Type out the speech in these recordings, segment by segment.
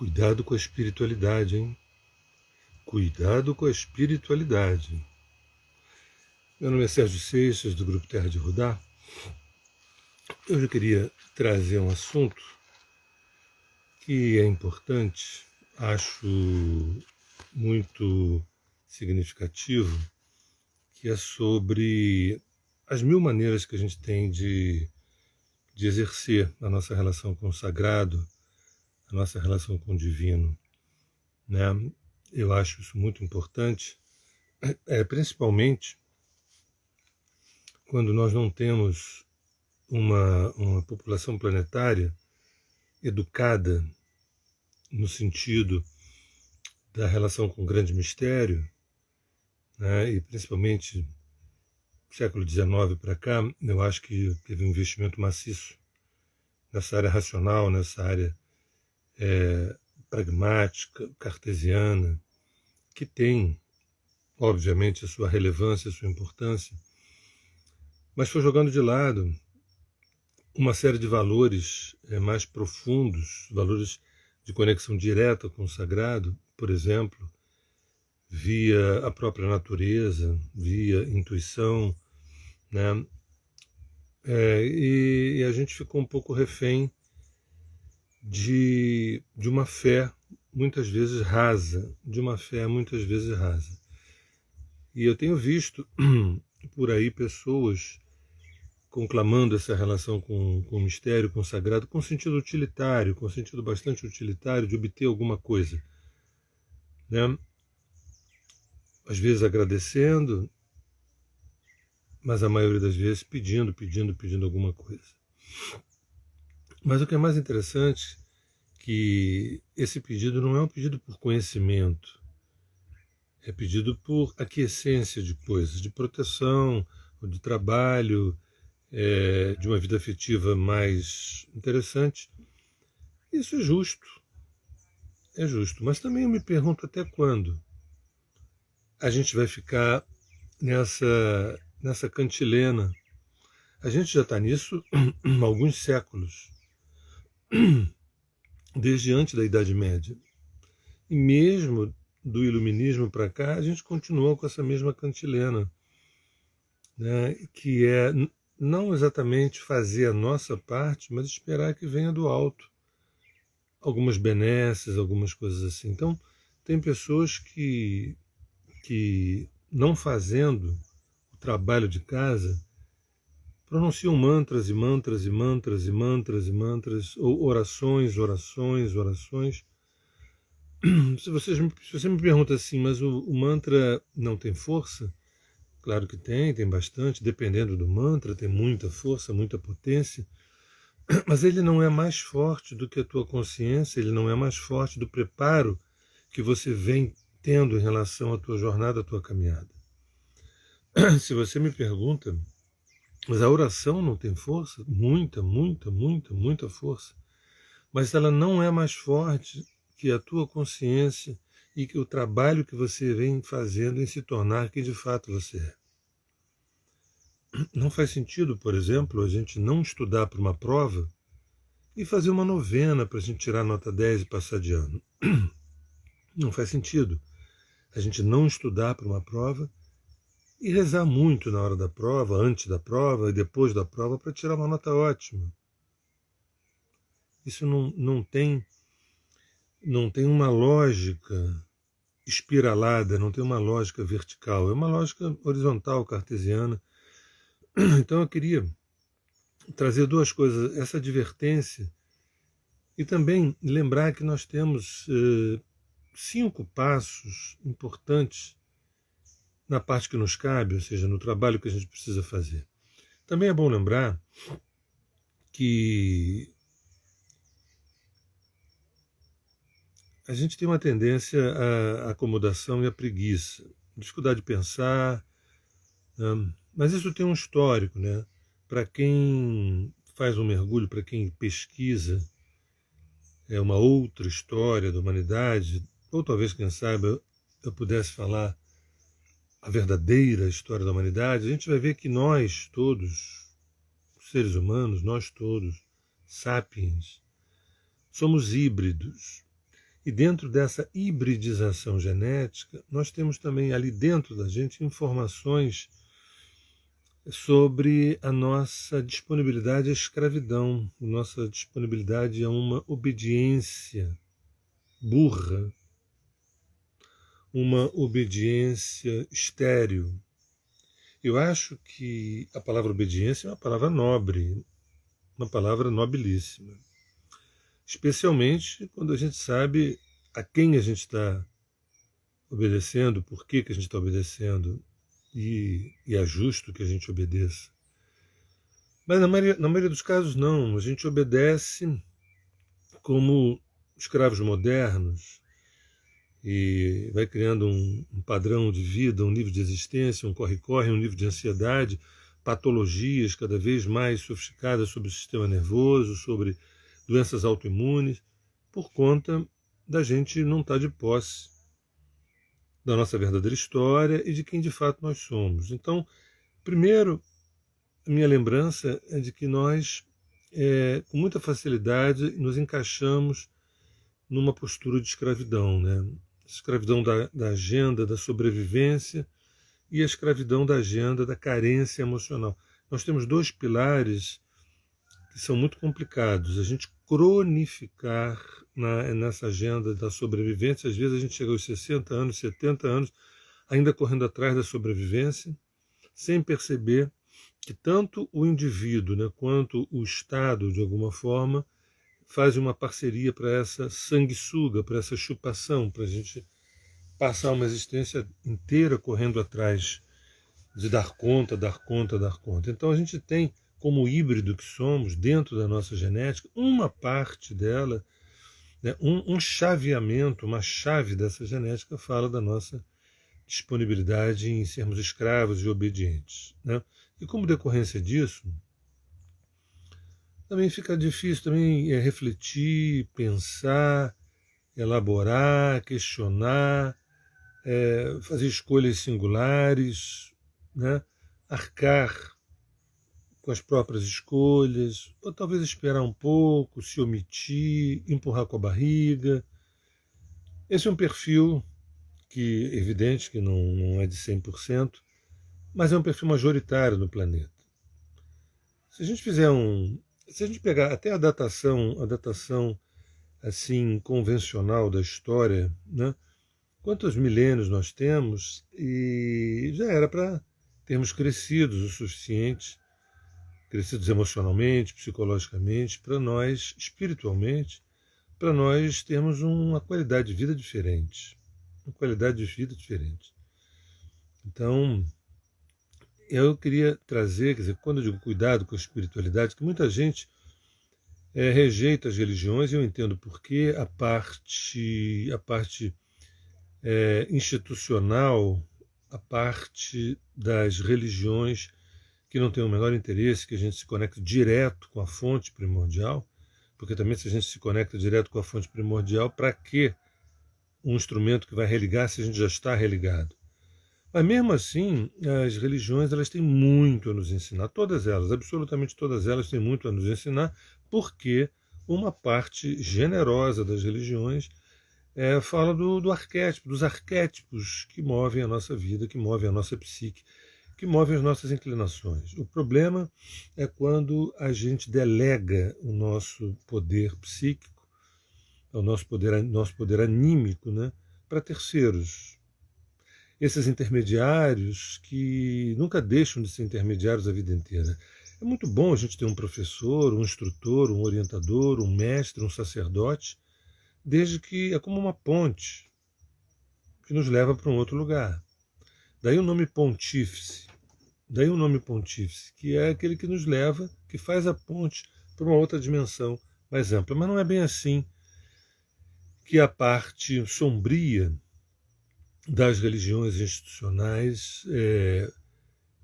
Cuidado com a espiritualidade, hein? Cuidado com a espiritualidade. Meu nome é Sérgio Seixas, do Grupo Terra de Rudá. Hoje eu queria trazer um assunto que é importante, acho muito significativo, que é sobre as mil maneiras que a gente tem de exercer a nossa relação com o sagrado, a nossa relação com o divino, né? Eu acho isso muito importante, principalmente quando nós não temos uma população planetária educada no sentido da relação com o grande mistério, né? E principalmente do século XIX para cá, eu acho que teve um investimento maciço nessa área racional, nessa área pragmática, cartesiana, que tem, obviamente, a sua relevância, a sua importância, mas foi jogando de lado uma série de valores mais profundos, valores de conexão direta com o sagrado, por exemplo, via a própria natureza, via intuição, né? E a gente ficou um pouco refém de uma fé muitas vezes rasa, E eu tenho visto por aí pessoas conclamando essa relação com o mistério, com o sagrado, com sentido utilitário, com sentido bastante utilitário de obter alguma coisa, né? Às vezes agradecendo, mas a maioria das vezes pedindo alguma coisa. Mas o que é mais interessante é que esse pedido não é um pedido por conhecimento, é pedido por aquiescência de coisas, de proteção, de trabalho, de uma vida afetiva mais interessante. Isso é justo, mas também eu me pergunto até quando a gente vai ficar nessa cantilena. A gente já está nisso há alguns séculos, desde antes da Idade Média. E mesmo do Iluminismo para cá, a gente continua com essa mesma cantilena, né, que é não exatamente fazer a nossa parte, mas esperar que venha do alto algumas benesses, algumas coisas assim. Então, tem pessoas que não fazendo o trabalho de casa, pronunciam mantras e mantras e mantras e mantras e mantras, ou orações. Se você me pergunta assim, mas o mantra não tem força? Claro que tem bastante, dependendo do mantra, tem muita força, muita potência, mas ele não é mais forte do que a tua consciência, ele não é mais forte do preparo que você vem tendo em relação à tua jornada, à tua caminhada. Se você me pergunta, mas a oração não tem força? Muita força. Mas ela não é mais forte que a tua consciência e que o trabalho que você vem fazendo em se tornar quem de fato você é. Não faz sentido, por exemplo, a gente não estudar para uma prova e fazer uma novena para a gente tirar nota 10 e passar de ano. Não faz sentido a gente não estudar para uma prova e rezar muito na hora da prova, antes da prova e depois da prova para tirar uma nota ótima. Isso não tem uma lógica espiralada, não tem uma lógica vertical, é uma lógica horizontal, cartesiana. Então eu queria trazer duas coisas, essa advertência e também lembrar que nós temos 5 passos importantes na parte que nos cabe, ou seja, no trabalho que a gente precisa fazer. Também é bom lembrar que a gente tem uma tendência à acomodação e à preguiça, dificuldade de pensar, né? Mas isso tem um histórico, né? Para quem faz um mergulho, para quem pesquisa uma outra história da humanidade, ou talvez, quem sabe, eu pudesse falar a verdadeira história da humanidade, a gente vai ver que nós todos, seres humanos, nós todos, sapiens, somos híbridos. E dentro dessa hibridização genética, nós temos também ali dentro da gente informações sobre a nossa disponibilidade à escravidão, nossa disponibilidade a uma obediência burra, uma obediência estéril. Eu acho que a palavra obediência é uma palavra nobre, uma palavra nobilíssima, especialmente quando a gente sabe a quem a gente está obedecendo, por que a gente está obedecendo, e é justo que a gente obedeça. Mas na maioria dos casos não, a gente obedece como escravos modernos e vai criando um padrão de vida, um nível de existência, um corre-corre, um nível de ansiedade, patologias cada vez mais sofisticadas sobre o sistema nervoso, sobre doenças autoimunes, por conta da gente não estar de posse da nossa verdadeira história e de quem de fato nós somos. Então, primeiro, a minha lembrança é de que nós, com muita facilidade, nos encaixamos numa postura de escravidão, né? Escravidão da agenda da sobrevivência e a escravidão da agenda da carência emocional. Nós temos dois pilares que são muito complicados. A gente cronificar nessa agenda da sobrevivência, às vezes a gente chega aos 60 anos, 70 anos, ainda correndo atrás da sobrevivência, sem perceber que tanto o indivíduo, né, quanto o Estado, de alguma forma, fazem uma parceria para essa sanguessuga, para essa chupação, para a gente passar uma existência inteira correndo atrás de dar conta, dar conta, dar conta. Então a gente tem, como híbrido que somos, dentro da nossa genética, uma parte dela, né, um chaveamento, uma chave dessa genética fala da nossa disponibilidade em sermos escravos e obedientes, né? E como decorrência disso, também fica difícil também refletir, pensar, elaborar, questionar, fazer escolhas singulares, né? Arcar com as próprias escolhas, ou talvez esperar um pouco, se omitir, empurrar com a barriga. Esse é um perfil que é evidente que não é de 100%, mas é um perfil majoritário no planeta. Se a gente pegar até a datação assim convencional da história, né? Quantos milênios nós temos, e já era para termos crescidos o suficiente, crescidos emocionalmente, psicologicamente, para nós, espiritualmente, para nós termos uma qualidade de vida diferente. Uma qualidade de vida diferente. Então, eu queria trazer, quer dizer, quando eu digo cuidado com a espiritualidade, que muita gente rejeita as religiões, e eu entendo porque a parte institucional, a parte das religiões que não tem o menor interesse que a gente se conecte direto com a fonte primordial, porque também se a gente se conecta direto com a fonte primordial, para que um instrumento que vai religar se a gente já está religado? Mas mesmo assim, as religiões elas têm muito a nos ensinar, todas elas, absolutamente todas elas têm muito a nos ensinar, porque uma parte generosa das religiões fala do arquétipo, dos arquétipos que movem a nossa vida, que movem a nossa psique, que movem as nossas inclinações. O problema é quando a gente delega o nosso poder psíquico, o nosso poder anímico, né, para terceiros. Esses intermediários que nunca deixam de ser intermediários a vida inteira. É muito bom a gente ter um professor, um instrutor, um orientador, um mestre, um sacerdote, desde que é como uma ponte que nos leva para um outro lugar. Daí o nome pontífice. Que é aquele que nos leva, que faz a ponte para uma outra dimensão mais ampla. Mas não é bem assim que a parte sombria das religiões institucionais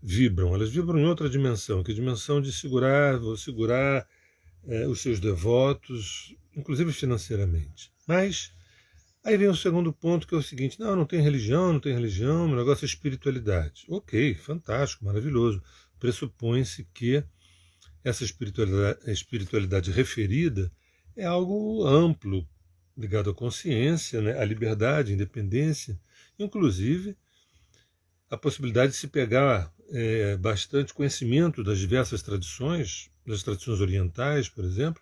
vibram. Elas vibram em outra dimensão, que é a dimensão de segurar os seus devotos, inclusive financeiramente. Mas aí vem o segundo ponto, que é o seguinte: não tem religião, meu negócio é espiritualidade. Ok, fantástico, maravilhoso. Pressupõe-se que essa espiritualidade referida é algo amplo, ligado à consciência, né, à liberdade, à independência, inclusive a possibilidade de se pegar bastante conhecimento das diversas tradições, das tradições orientais, por exemplo,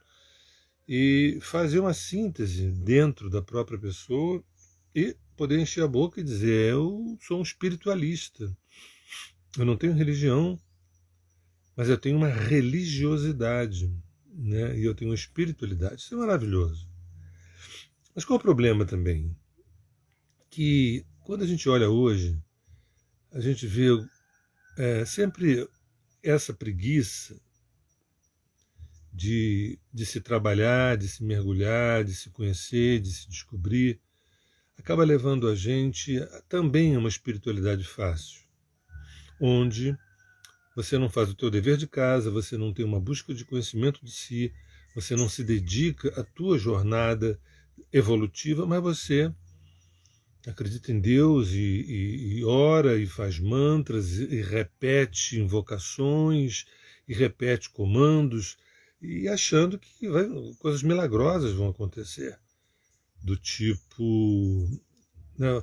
e fazer uma síntese dentro da própria pessoa e poder encher a boca e dizer: eu sou um espiritualista, eu não tenho religião, mas eu tenho uma religiosidade, né? E eu tenho uma espiritualidade. Isso é maravilhoso. Mas qual é o problema também? Que quando a gente olha hoje, a gente vê sempre essa preguiça de se trabalhar, de se mergulhar, de se conhecer, de se descobrir, acaba levando a gente também a uma espiritualidade fácil, onde você não faz o teu dever de casa, você não tem uma busca de conhecimento de si, você não se dedica à tua jornada evolutiva, mas você acredita em Deus e ora e faz mantras e repete invocações e repete comandos e achando que coisas milagrosas vão acontecer, do tipo, né,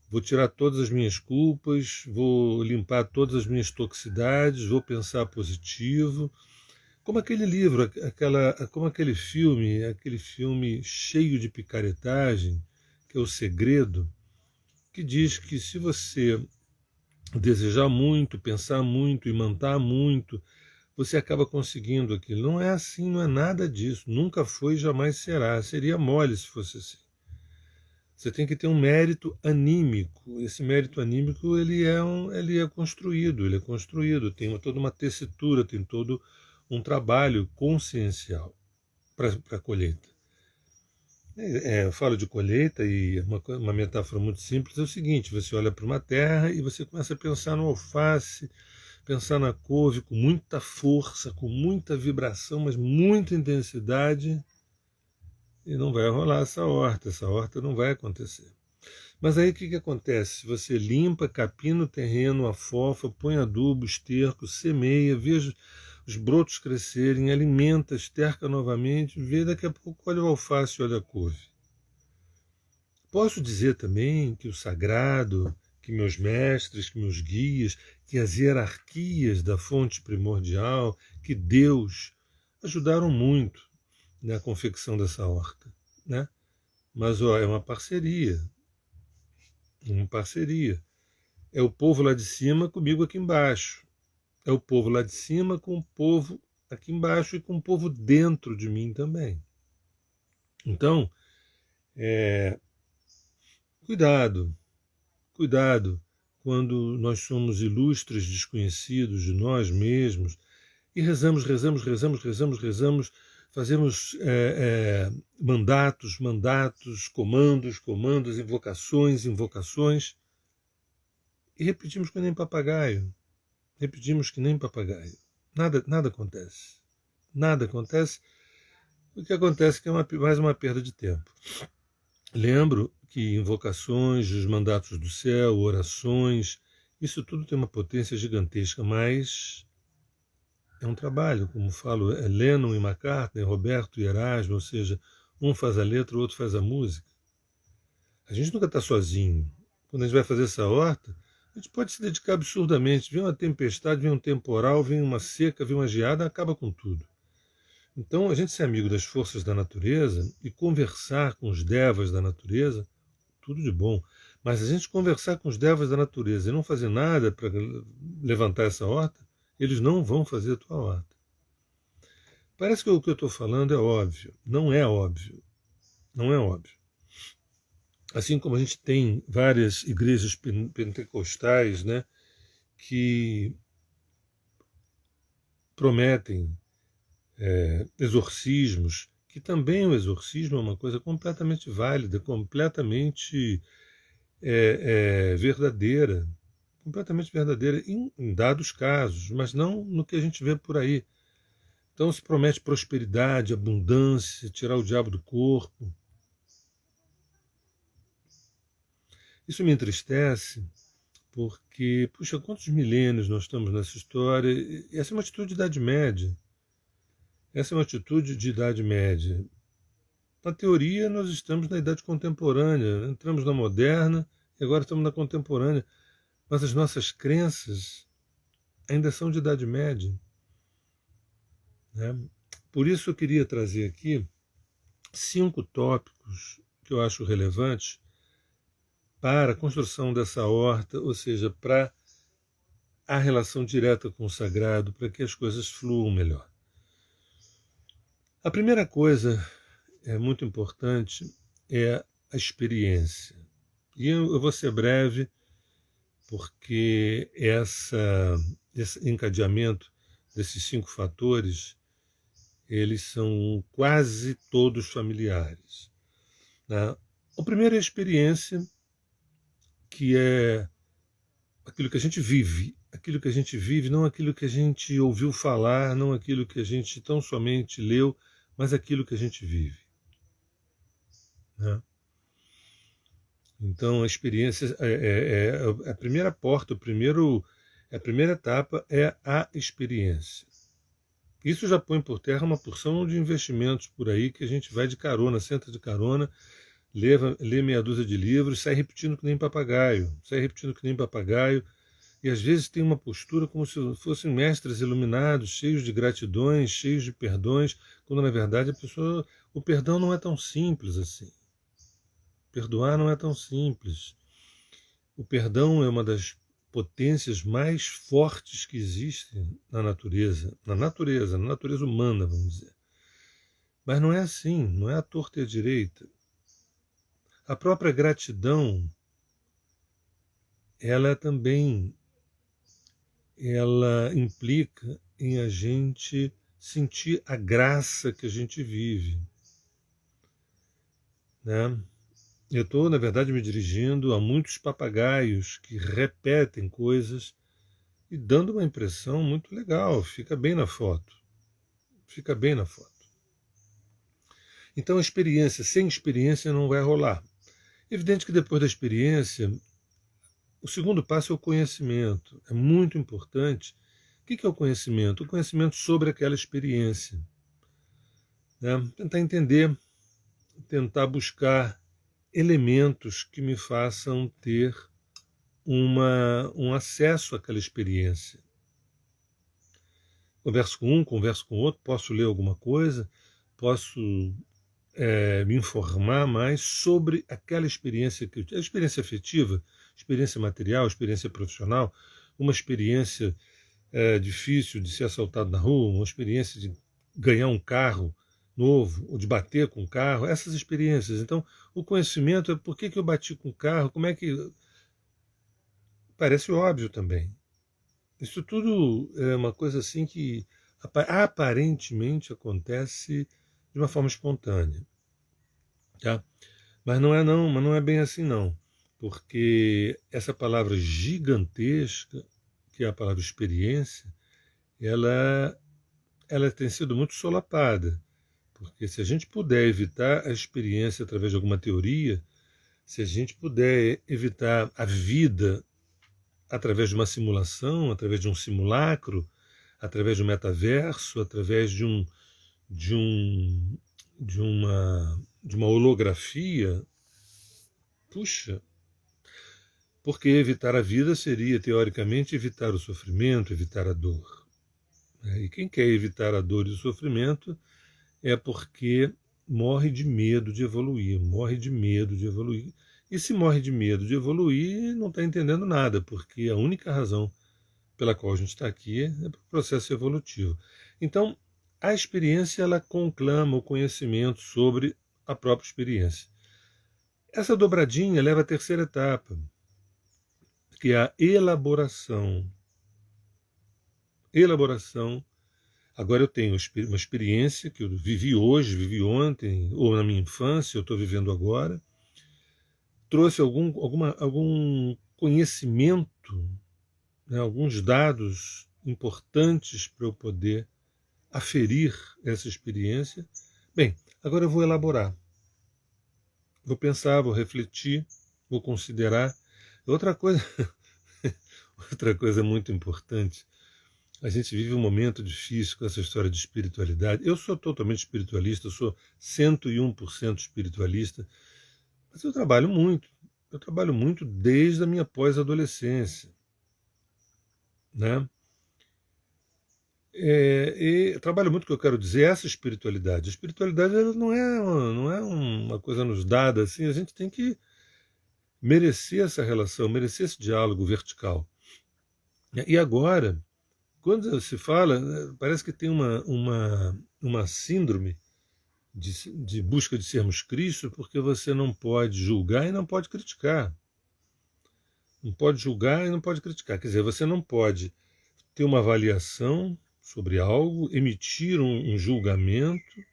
vou tirar todas as minhas culpas, vou limpar todas as minhas toxicidades, vou pensar positivo, como aquele livro, como aquele filme cheio de picaretagem, que é O Segredo, que diz que se você desejar muito, pensar muito e manter muito, você acaba conseguindo aquilo. Não é assim, não é nada disso. Nunca foi e jamais será. Seria mole se fosse assim. Você tem que ter um mérito anímico. Esse mérito anímico ele é construído, tem toda uma tessitura, tem todo um trabalho consciencial para a colheita. Eu falo de colheita e uma metáfora muito simples é o seguinte: você olha para uma terra e você começa a pensar no alface, pensar na couve com muita força, com muita vibração, mas muita intensidade, e não vai rolar essa horta não vai acontecer. Mas aí o que acontece? Você limpa, capina o terreno, afofa, põe adubo, esterco, semeia, veja os brotos crescerem, alimenta, esterca novamente, vê, daqui a pouco olha o alface, olha a couve. Posso dizer também que o sagrado, que meus mestres, que meus guias, que as hierarquias da fonte primordial, que Deus ajudaram muito na confecção dessa horta, né? Mas é uma parceria, uma parceria. É o povo lá de cima comigo aqui embaixo. É o povo lá de cima com o povo aqui embaixo e com o povo dentro de mim também. Então, cuidado, cuidado quando nós somos ilustres desconhecidos de nós mesmos e rezamos, fazemos mandatos, comandos, invocações, e repetimos que nem papagaio. Repetimos que nem papagaio. Nada acontece. Nada acontece. O que acontece é que é mais uma perda de tempo. Lembro que invocações, os mandatos do céu, orações, isso tudo tem uma potência gigantesca, mas é um trabalho, como falo, é Lennon e McCartney, Roberto e Erasmo, ou seja, um faz a letra, o outro faz a música. A gente nunca está sozinho. Quando a gente vai fazer essa horta, a gente pode se dedicar absurdamente. Vem uma tempestade, vem um temporal, vem uma seca, vem uma geada, acaba com tudo. Então, a gente ser amigo das forças da natureza e conversar com os devas da natureza, tudo de bom. Mas a gente conversar com os devas da natureza e não fazer nada para levantar essa horta, eles não vão fazer a tua horta. Parece que o que eu estou falando é óbvio. Não é óbvio. Não é óbvio. Assim como a gente tem várias igrejas pentecostais, né, que prometem exorcismos, que também o exorcismo é uma coisa completamente válida, completamente verdadeira, em dados casos, mas não no que a gente vê por aí. Então se promete prosperidade, abundância, tirar o diabo do corpo. Isso me entristece, porque, puxa, quantos milênios nós estamos nessa história? Essa é uma atitude de Idade Média. Essa é uma atitude de Idade Média. Na teoria, nós estamos na idade contemporânea, entramos na moderna e agora estamos na contemporânea. Mas as nossas crenças ainda são de idade média, né? Por isso eu queria trazer aqui 5 tópicos que eu acho relevantes para a construção dessa horta, ou seja, para a relação direta com o sagrado, para que as coisas fluam melhor. A primeira coisa muito importante é a experiência. E eu vou ser breve, porque esse encadeamento desses 5 fatores, eles são quase todos familiares, né? O primeiro é a experiência, que é aquilo que a gente vive, não aquilo que a gente ouviu falar, não aquilo que a gente tão somente leu, mas aquilo que a gente vive, né? Então a experiência é a primeira porta, a primeira etapa é a experiência. Isso já põe por terra uma porção de investimentos por aí que a gente vai de carona, senta de carona, lê meia dúzia de livros, sai repetindo que nem papagaio, e às vezes tem uma postura como se fossem mestres iluminados, cheios de gratidões, cheios de perdões, quando na verdade o perdão não é tão simples assim. Perdoar não é tão simples. O perdão é uma das potências mais fortes que existem na natureza humana, vamos dizer. Mas não é assim, não é à torta e à direita. A própria gratidão, ela implica em a gente sentir a graça que a gente vive, né? Eu estou, na verdade, me dirigindo a muitos papagaios que repetem coisas e dando uma impressão muito legal, fica bem na foto. Então a experiência, sem experiência não vai rolar. Evidente que depois da experiência, o segundo passo é o conhecimento. É muito importante. O que é o conhecimento? O conhecimento sobre aquela experiência, né? Tentar entender, tentar buscar elementos que me façam ter um acesso àquela experiência. Converso com um, converso com outro, posso ler alguma coisa, posso me informar mais sobre aquela experiência que eu tive. A experiência afetiva, experiência material, experiência profissional, uma experiência difícil de ser assaltado na rua, uma experiência de ganhar um carro novo, ou de bater com o carro, essas experiências. Então, o conhecimento é por que eu bati com o carro, como é que... Parece óbvio também. Isso tudo é uma coisa assim que aparentemente acontece de uma forma espontânea, tá? Mas não é bem assim não, porque essa palavra gigantesca, que é a palavra experiência, ela tem sido muito solapada, porque se a gente puder evitar a experiência através de alguma teoria, se a gente puder evitar a vida através de uma simulação, através de um simulacro, através de um metaverso, através de uma holografia, puxa, porque evitar a vida seria, teoricamente, evitar o sofrimento, evitar a dor. E quem quer evitar a dor e o sofrimento é porque morre de medo de evoluir, E se morre de medo de evoluir, não está entendendo nada, porque a única razão pela qual a gente está aqui é para o processo evolutivo. Então, a experiência, ela conclama o conhecimento sobre a própria experiência. Essa dobradinha leva à terceira etapa, que é a elaboração. Agora eu tenho uma experiência que eu vivi hoje, vivi ontem, ou na minha infância, eu estou vivendo agora. Trouxe algum conhecimento, né, alguns dados importantes para eu poder aferir essa experiência. Bem, agora eu vou elaborar. Vou pensar, vou refletir, vou considerar. Outra coisa muito importante, A gente vive um momento difícil com essa história de espiritualidade. Eu sou totalmente espiritualista, eu sou 101% espiritualista, mas eu trabalho muito. Eu trabalho muito desde a minha pós-adolescência, né? E trabalho muito, o que eu quero dizer, essa espiritualidade. A espiritualidade ela não é uma coisa nos dada assim, a gente tem que merecer essa relação, merecer esse diálogo vertical. E agora, quando se fala, parece que tem uma síndrome de busca de sermos Cristo, porque você não pode julgar e não pode criticar. Não pode julgar e não pode criticar. Quer dizer, você não pode ter uma avaliação sobre algo, emitir um julgamento,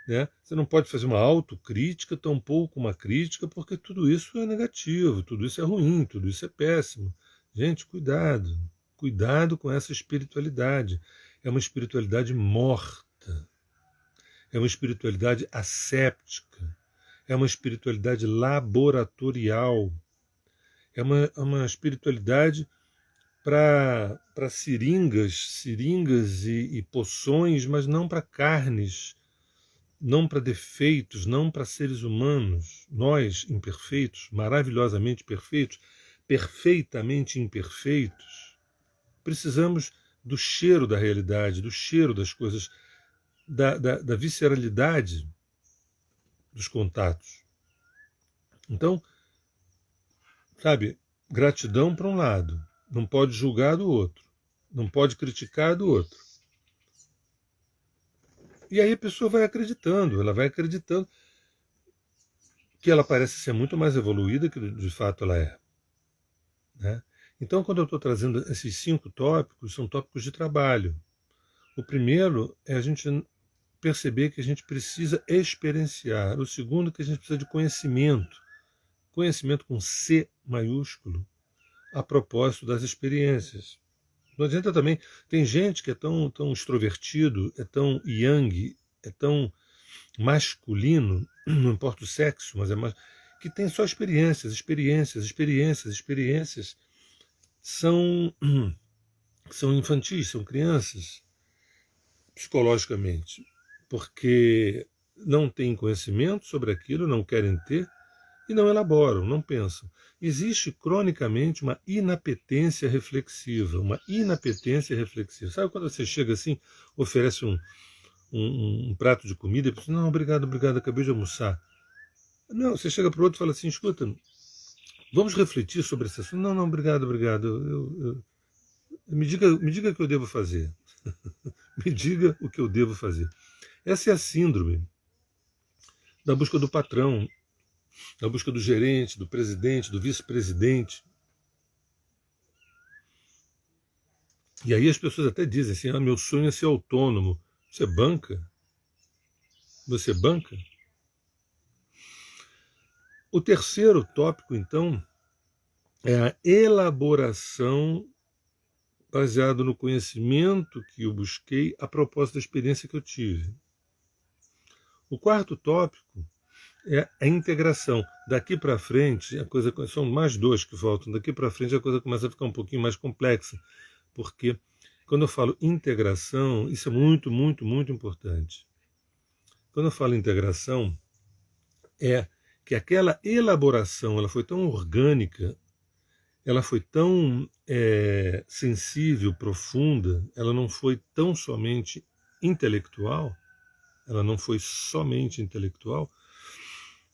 né? Você não pode fazer uma autocrítica, tampouco uma crítica, porque tudo isso é negativo, tudo isso é ruim, tudo isso é péssimo. Gente, cuidado. Cuidado com essa espiritualidade. É uma espiritualidade morta. É uma espiritualidade asséptica. É uma espiritualidade laboratorial. É uma espiritualidade para seringas e poções, mas não para carnes, não para defeitos, não para seres humanos. Nós, imperfeitos, maravilhosamente perfeitos, perfeitamente imperfeitos, precisamos do cheiro da realidade, do cheiro das coisas, da visceralidade dos contatos. Então, sabe, gratidão para um lado, não pode julgar do outro, não pode criticar do outro. E aí a pessoa vai acreditando, ela vai acreditando que ela parece ser muito mais evoluída que de fato ela é, né? Então, quando eu estou trazendo esses 5 tópicos, são tópicos de trabalho. O primeiro é a gente perceber que a gente precisa experienciar. O segundo, que a gente precisa de conhecimento. Conhecimento com C maiúsculo, a propósito das experiências. Não adianta também. Tem gente que é tão extrovertido, é tão yang, é tão masculino, não importa o sexo, mas é mais, que tem só experiências. São infantis, são crianças, psicologicamente, porque não têm conhecimento sobre aquilo, não querem ter e não elaboram, não pensam. Existe cronicamente uma inapetência reflexiva, Sabe quando você chega assim, oferece um prato de comida e pensa, não, obrigado, acabei de almoçar. Não, você chega para o outro e fala assim, escuta, vamos refletir sobre esse assunto. Não, obrigado. Me diga o que eu devo fazer. Me diga o que eu devo fazer. Essa é a síndrome da busca do patrão, da busca do gerente, do presidente, do vice-presidente. E aí as pessoas até dizem assim, meu sonho é ser autônomo. Você banca? Você banca? O terceiro tópico, então, é a elaboração baseado no conhecimento que eu busquei a propósito da experiência que eu tive. O quarto tópico é a integração. Daqui para frente, são mais 2 que faltam, daqui para frente a coisa começa a ficar um pouquinho mais complexa, porque quando eu falo integração, isso é muito, muito, muito importante. Quando eu falo integração, é que aquela elaboração ela foi tão orgânica, ela foi tão sensível, profunda, ela não foi tão somente intelectual,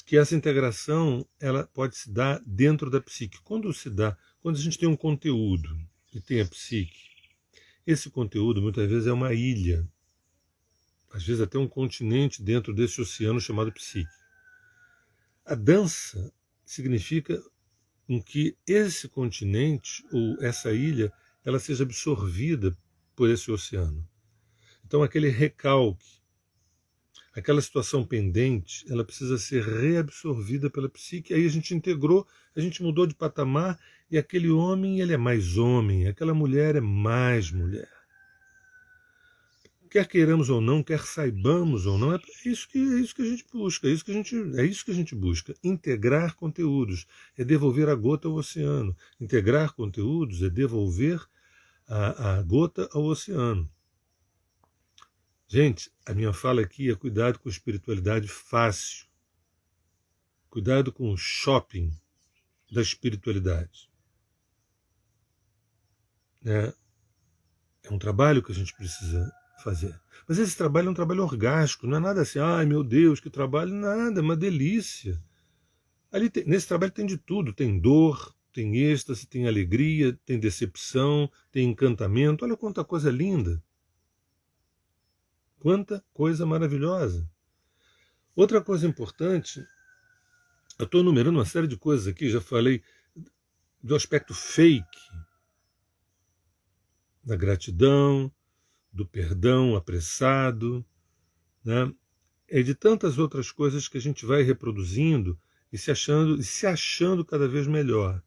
que essa integração ela pode se dar dentro da psique. Quando a gente tem um conteúdo e tem a psique, esse conteúdo muitas vezes é uma ilha, às vezes até um continente dentro desse oceano chamado psique. A dança significa que esse continente ou essa ilha ela seja absorvida por esse oceano. Então aquele recalque, aquela situação pendente, ela precisa ser reabsorvida pela psique. Aí a gente integrou, a gente mudou de patamar e aquele homem ele é mais homem, aquela mulher é mais mulher. Quer queiramos ou não, quer saibamos ou não, é isso que a gente busca, é isso que a gente busca. Integrar conteúdos é devolver a gota ao oceano. Integrar conteúdos é devolver a gota ao oceano. Gente, a minha fala aqui é cuidado com espiritualidade fácil. Cuidado com o shopping da espiritualidade. É um trabalho que a gente precisa fazer. Mas esse trabalho é um trabalho orgástico, não é nada assim, ai meu Deus, que trabalho, nada, é uma delícia. Nesse trabalho tem de tudo, tem dor, tem êxtase, tem alegria, tem decepção, tem encantamento, olha quanta coisa linda. Quanta coisa maravilhosa. Outra coisa importante, eu estou enumerando uma série de coisas aqui, já falei do aspecto fake, da gratidão, do perdão apressado, né? É de tantas outras coisas que a gente vai reproduzindo e se achando cada vez melhor.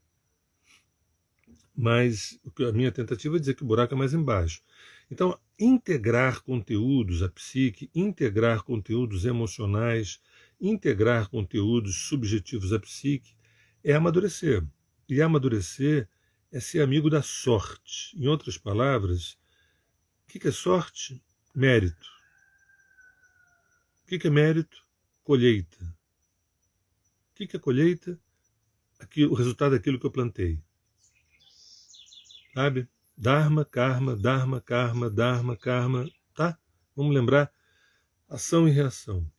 Mas a minha tentativa é dizer que o buraco é mais embaixo. Então, integrar conteúdos à psique, integrar conteúdos emocionais, integrar conteúdos subjetivos à psique, é amadurecer. E amadurecer é ser amigo da sorte. Em outras palavras, o que é sorte? Mérito. O que é mérito? Colheita. O que é colheita? O resultado daquilo que eu plantei. Sabe? Dharma, karma, dharma, karma, dharma, karma. Tá? Vamos lembrar? Ação e reação.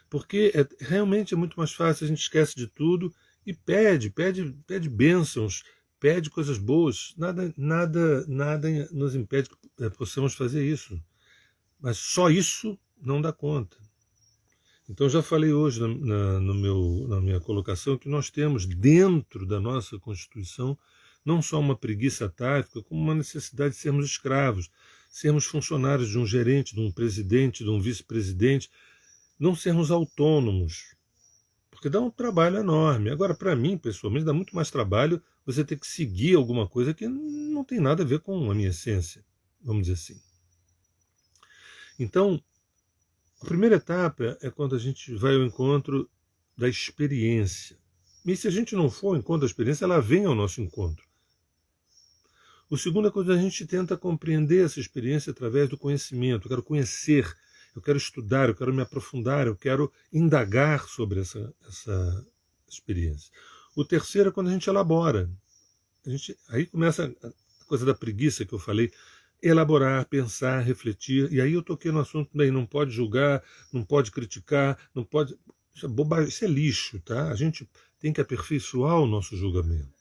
Porque realmente é muito mais fácil, a gente esquece de tudo e pede bênçãos, pede coisas boas. Nada nos impede que possamos fazer isso. Mas só isso não dá conta. Então já falei hoje na minha colocação que nós temos dentro da nossa Constituição não só uma preguiça atávica, como uma necessidade de sermos escravos, sermos funcionários de um gerente, de um presidente, de um vice-presidente, não sermos autônomos, porque dá um trabalho enorme. Agora, para mim, pessoalmente, dá muito mais trabalho você ter que seguir alguma coisa que não tem nada a ver com a minha essência, vamos dizer assim. Então, a primeira etapa é quando a gente vai ao encontro da experiência. E se a gente não for ao encontro da experiência, ela vem ao nosso encontro. O segundo é quando a gente tenta compreender essa experiência através do conhecimento. Eu quero conhecer, eu quero estudar, eu quero me aprofundar, eu quero indagar sobre essa experiência. O terceiro é quando a gente elabora. Aí começa a coisa da preguiça que eu falei. Elaborar, pensar, refletir. E aí eu toquei no assunto daí, não pode julgar, não pode criticar, não pode... Isso é bobagem, isso é lixo, tá? A gente tem que aperfeiçoar o nosso julgamento.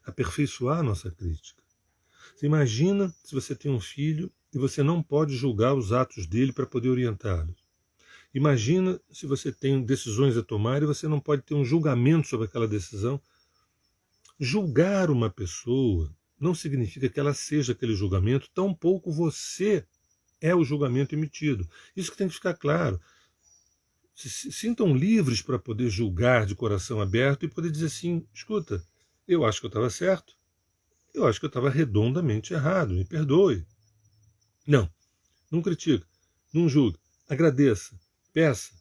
Aperfeiçoar a nossa crítica. Você imagina se você tem um filho e você não pode julgar os atos dele para poder orientá-lo. Imagina se você tem decisões a tomar e você não pode ter um julgamento sobre aquela decisão. Julgar uma pessoa não significa que ela seja aquele julgamento, tampouco você é o julgamento emitido. Isso que tem que ficar claro. Se sintam livres para poder julgar de coração aberto e poder dizer assim, escuta, eu acho que eu estava certo, eu acho que eu estava redondamente errado, me perdoe. Não critica, não julgue, agradeça, peça.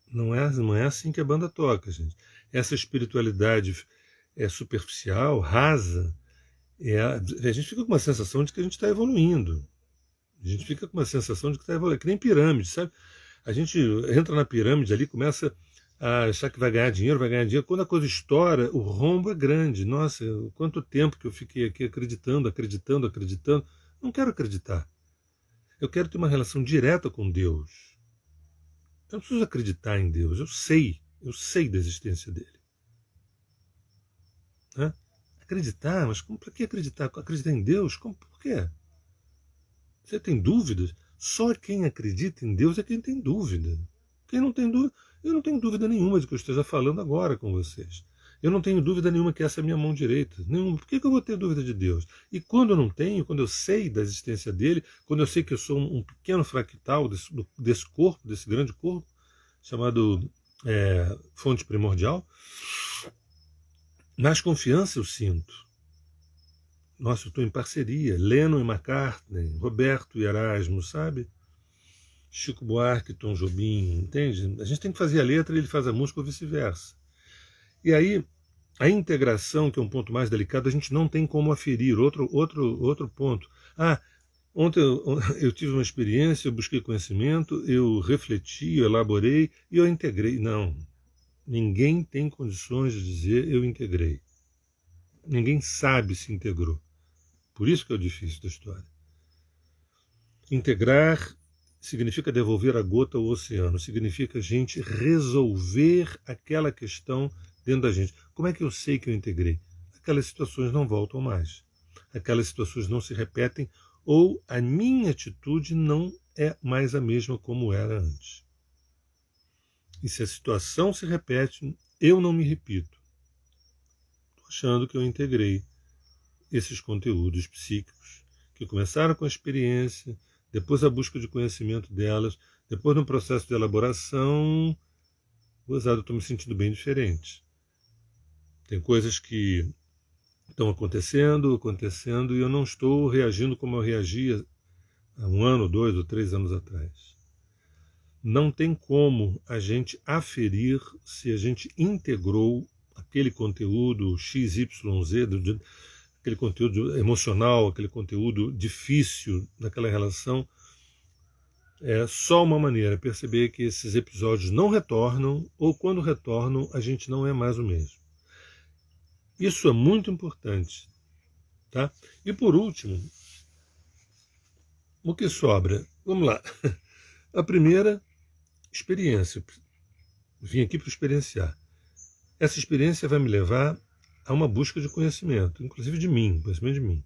Não é assim que a banda toca, gente. Essa espiritualidade superficial, rasa, a gente fica com uma sensação de que a gente está evoluindo. A gente fica com uma sensação de que está evoluindo. É que nem pirâmide, sabe? A gente entra na pirâmide ali, começa a achar que vai ganhar dinheiro. Quando a coisa estoura, o rombo é grande. Nossa, quanto tempo que eu fiquei aqui acreditando. Não quero acreditar. Eu quero ter uma relação direta com Deus. Eu não preciso acreditar em Deus. Eu sei da existência dele. Né? Acreditar, mas para que acreditar? Acreditar em Deus? Por quê? Você tem dúvidas? Só quem acredita em Deus é quem tem dúvida. Quem não tem dúvida, eu não tenho dúvida nenhuma de que eu esteja falando agora com vocês. Eu não tenho dúvida nenhuma que essa é a minha mão direita. Nenhuma. Por que eu vou ter dúvida de Deus? E quando eu não tenho, quando eu sei da existência dele, quando eu sei que eu sou um pequeno fractal desse corpo, desse grande corpo, chamado fonte primordial, mais confiança eu sinto. Nossa, eu estou em parceria. Lennon e McCartney, Roberto e Erasmo, sabe? Chico Buarque, Tom Jobim, entende? A gente tem que fazer a letra e ele faz a música ou vice-versa. E aí, A integração, que é um ponto mais delicado, a gente não tem como aferir. Outro ponto. Ontem eu tive uma experiência, eu busquei conhecimento, eu refleti, eu elaborei e eu integrei. Não, ninguém tem condições de dizer eu integrei. Ninguém sabe se integrou. Por isso que é o difícil da história. Integrar significa devolver a gota ao oceano, significa a gente resolver aquela questão dentro da gente. Como é que eu sei que eu integrei? Aquelas situações não voltam mais. Aquelas situações não se repetem ou a minha atitude não é mais a mesma como era antes. E se a situação se repete, eu não me repito. Estou achando que eu integrei esses conteúdos psíquicos que começaram com a experiência, depois a busca de conhecimento delas, depois no processo de elaboração, eu estou me sentindo bem diferente. Tem coisas que estão acontecendo, e eu não estou reagindo como eu reagia há 1 ano, 2 ou 3 anos atrás. Não tem como a gente aferir se a gente integrou aquele conteúdo XYZ, aquele conteúdo emocional, aquele conteúdo difícil daquela relação. É só uma maneira, perceber que esses episódios não retornam, ou quando retornam, a gente não é mais o mesmo. Isso é muito importante. Tá? E por último, o que sobra? Vamos lá. A primeira, experiência. Vim aqui para experienciar. Essa experiência vai me levar a uma busca de conhecimento, inclusive de mim, conhecimento de mim.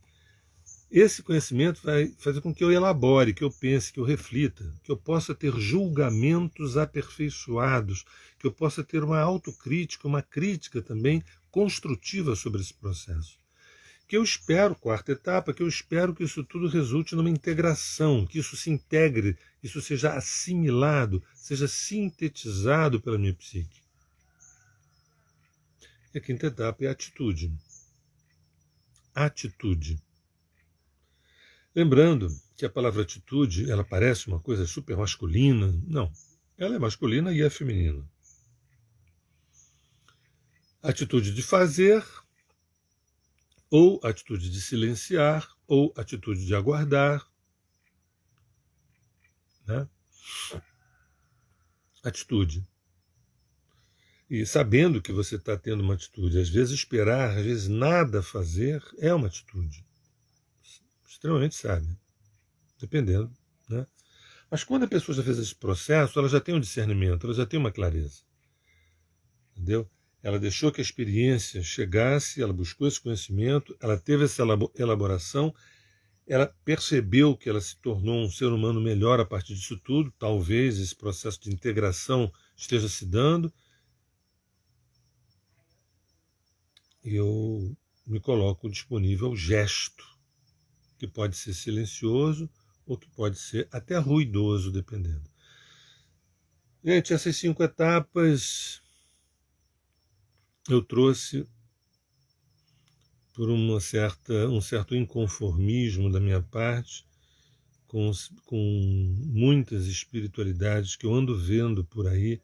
Esse conhecimento vai fazer com que eu elabore, que eu pense, que eu reflita, que eu possa ter julgamentos aperfeiçoados, que eu possa ter uma autocrítica, uma crítica também construtiva sobre esse processo. Que eu espero, quarta etapa, que eu espero que isso tudo resulte numa integração, que isso se integre, isso seja assimilado, seja sintetizado pela minha psique. E a quinta etapa é a atitude. Atitude. Lembrando que a palavra atitude, ela parece uma coisa super masculina. Não, ela é masculina e é feminina. Atitude de fazer, ou atitude de silenciar, ou atitude de aguardar. Né? Atitude. E sabendo que você está tendo uma atitude, às vezes esperar, às vezes nada fazer, é uma atitude. Extremamente sábia, dependendo. Né? Mas quando a pessoa já fez esse processo, ela já tem um discernimento, ela já tem uma clareza. Entendeu? Ela deixou que a experiência chegasse, ela buscou esse conhecimento, ela teve essa elaboração, ela percebeu que ela se tornou um ser humano melhor a partir disso tudo, talvez esse processo de integração esteja se dando, e eu me coloco disponível ao gesto, que pode ser silencioso ou que pode ser até ruidoso, dependendo. Gente, essas 5 etapas eu trouxe por um certo inconformismo da minha parte, com muitas espiritualidades que eu ando vendo por aí,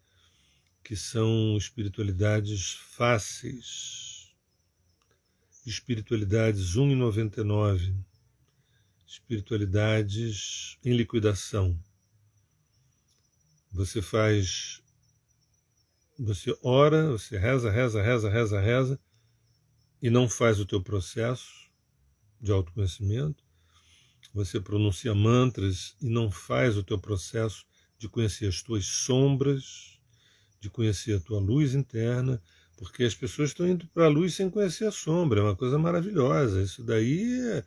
que são espiritualidades fáceis, espiritualidades 1,99, espiritualidades em liquidação. Você ora, você reza, e não faz o teu processo de autoconhecimento. Você pronuncia mantras e não faz o teu processo de conhecer as tuas sombras, de conhecer a tua luz interna, porque as pessoas estão indo para a luz sem conhecer a sombra. É uma coisa maravilhosa. Isso daí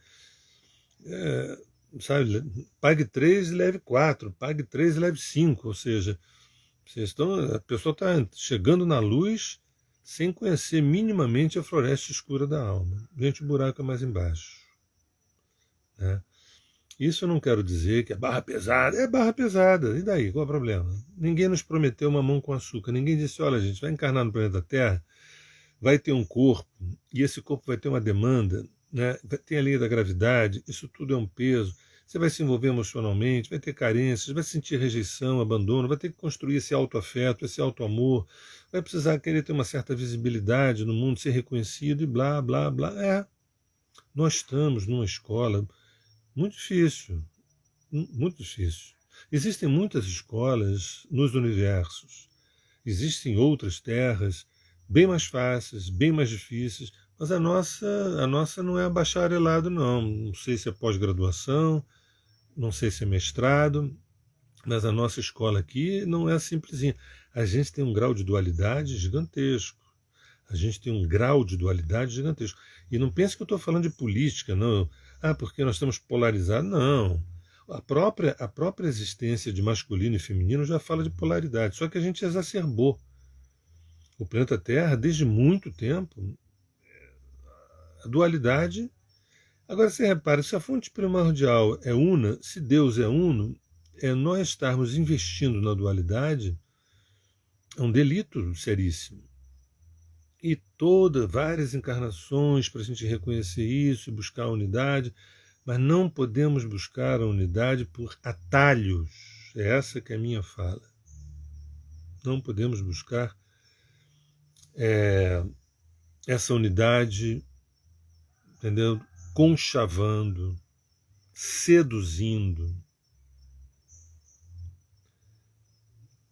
sabe, pague 3 e leve 4, pague 3 e leve 5, ou seja, a pessoa está chegando na luz sem conhecer minimamente a floresta escura da alma. Gente, o buraco é mais embaixo. Né? Isso eu não quero dizer que é barra pesada. É barra pesada. E daí? Qual é o problema? Ninguém nos prometeu mamão com açúcar. Ninguém disse, olha, gente, vai encarnar no planeta Terra, vai ter um corpo, e esse corpo vai ter uma demanda, né? Tem a lei da gravidade, isso tudo é um peso. você vai se envolver emocionalmente, vai ter carências, vai sentir rejeição, abandono, vai ter que construir esse autoafeto, esse autoamor, vai precisar querer ter uma certa visibilidade no mundo, ser reconhecido e blá, blá, blá. Nós estamos numa escola muito difícil, muito difícil. Existem muitas escolas nos universos, existem outras terras bem mais fáceis, bem mais difíceis, mas a nossa não é bacharelado, não. Não sei se é pós-graduação, não sei se é mestrado, mas a nossa escola aqui não é simplesinha. A gente tem um grau de dualidade gigantesco. A gente tem um grau de dualidade gigantesco. E não pense que eu estou falando de política, não. Porque nós estamos polarizados. Não. A própria existência de masculino e feminino já fala de polaridade, só que a gente exacerbou. O planeta Terra, desde muito tempo, a dualidade. Agora você repara, se a fonte primordial é una, se Deus é uno, nós estarmos investindo na dualidade é um delito seríssimo. E várias encarnações para a gente reconhecer isso e buscar a unidade, mas não podemos buscar a unidade por atalhos. É essa que é a minha fala. Não podemos buscar essa unidade, entendeu? Conchavando, seduzindo.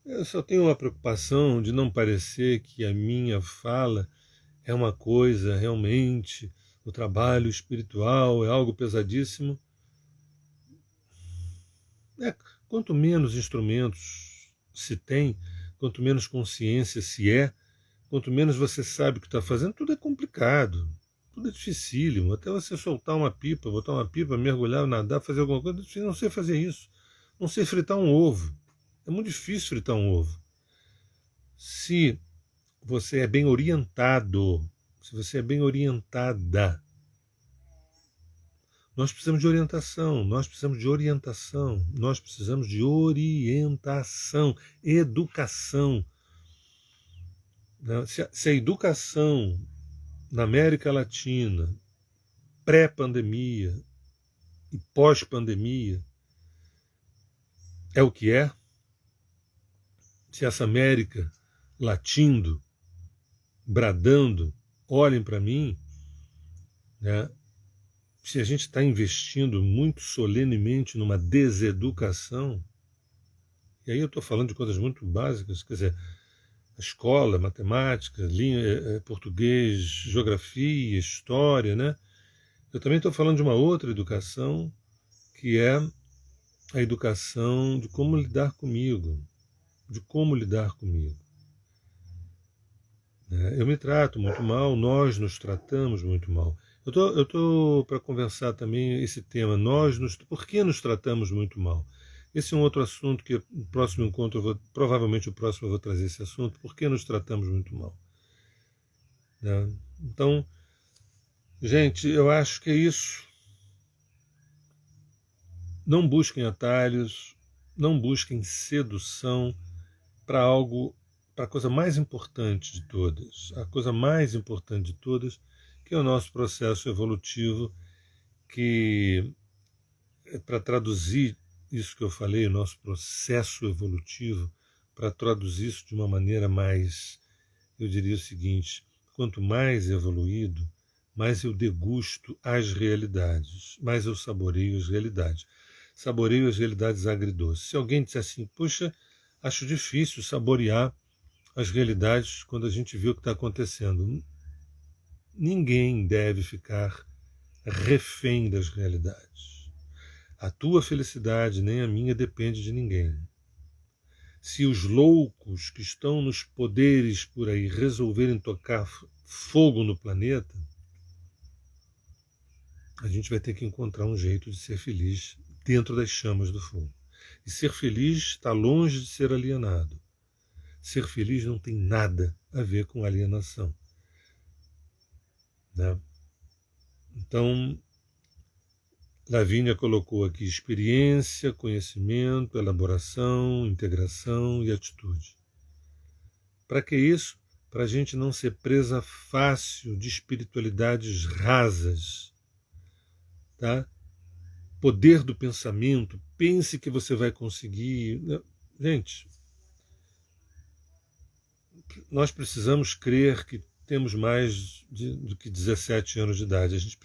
Eu só tenho uma preocupação de não parecer que a minha fala é uma coisa realmente, o trabalho espiritual é algo pesadíssimo. Quanto menos instrumentos se tem, quanto menos consciência se quanto menos você sabe o que está fazendo, tudo é complicado, tudo é dificílimo. Até você soltar uma pipa, botar uma pipa, mergulhar, nadar, fazer alguma coisa, eu não sei fazer isso. Não sei fritar um ovo. É muito difícil fritar um ovo. Se você é bem orientado, se você é bem orientada, nós precisamos de orientação, nós precisamos de orientação, nós precisamos de orientação, educação. Se a educação na América Latina, pré-pandemia e pós-pandemia, é o que é, se essa América latindo, bradando, olhem para mim, né? Se a gente está investindo muito solenemente numa deseducação, e aí eu estou falando de coisas muito básicas, quer dizer, a escola, matemática, português, geografia, história, né? Eu também estou falando de uma outra educação, que é a educação de como lidar comigo, de como lidar comigo. Eu me trato muito mal, nós nos tratamos muito mal. Eu tô para conversar também esse tema, por que nos tratamos muito mal? Esse é um outro assunto que no próximo encontro, provavelmente o próximo eu vou trazer esse assunto, por que nos tratamos muito mal? Então, gente, eu acho que é isso. Não busquem atalhos, não busquem sedução para a coisa mais importante de todas. A coisa mais importante de todas, que é o nosso processo evolutivo, que, para traduzir isso que eu falei, o nosso processo evolutivo, para traduzir isso de uma maneira mais, eu diria o seguinte, quanto mais evoluído, mais eu degusto as realidades, mais eu saboreio as realidades. Saboreio as realidades agridoces. Se alguém disser assim, puxa, acho difícil saborear as realidades quando a gente vê o que está acontecendo. Ninguém deve ficar refém das realidades. A tua felicidade nem a minha depende de ninguém. Se os loucos que estão nos poderes por aí resolverem tocar fogo no planeta, a gente vai ter que encontrar um jeito de ser feliz dentro das chamas do fogo. E ser feliz está longe de ser alienado. Ser feliz não tem nada a ver com alienação. Né? Então, Lavínia colocou aqui experiência, conhecimento, elaboração, integração e atitude. Para que isso? Para a gente não ser presa fácil de espiritualidades rasas. Tá? poder do pensamento, pense que você vai conseguir. Gente, nós precisamos crer que temos mais do que 17 anos de idade. A gente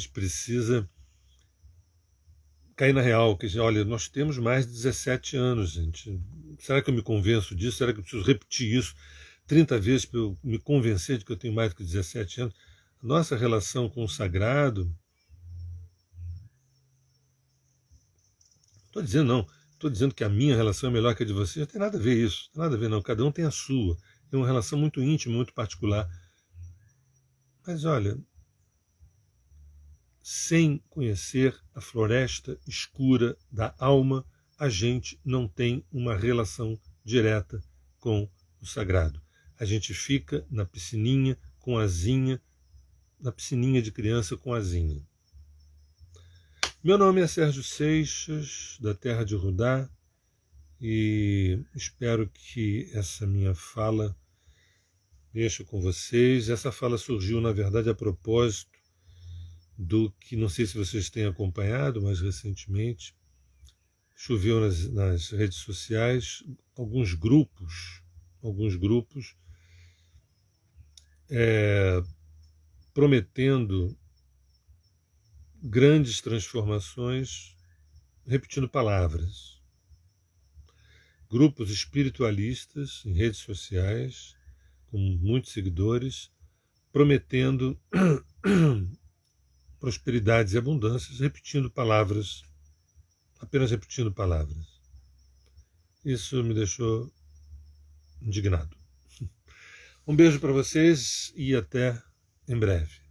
precisa cair na real, que olha, nós temos mais de 17 anos, gente. Será que eu me convenço disso? Será que eu preciso repetir isso 30 vezes para eu me convencer de que eu tenho mais do que 17 anos? A nossa relação com o sagrado, estou dizendo não, estou dizendo que a minha relação é melhor que a de vocês, não tem nada a ver isso, não tem nada a ver não, cada um tem a sua, é uma relação muito íntima, muito particular. Mas olha, sem conhecer a floresta escura da alma, a gente não tem uma relação direta com o sagrado. A gente fica na piscininha com asinha, na piscininha de criança com asinha. Meu nome é Sérgio Seixas, da Terra de Rudá, e espero que essa minha fala deixe com vocês. Essa fala surgiu, na verdade, a propósito do que, não sei se vocês têm acompanhado, mas recentemente choveu nas redes sociais alguns grupos prometendo grandes transformações, repetindo palavras. Grupos espiritualistas em redes sociais, com muitos seguidores, prometendo prosperidades e abundâncias, repetindo palavras, apenas repetindo palavras. Isso me deixou indignado. Um beijo para vocês e até em breve.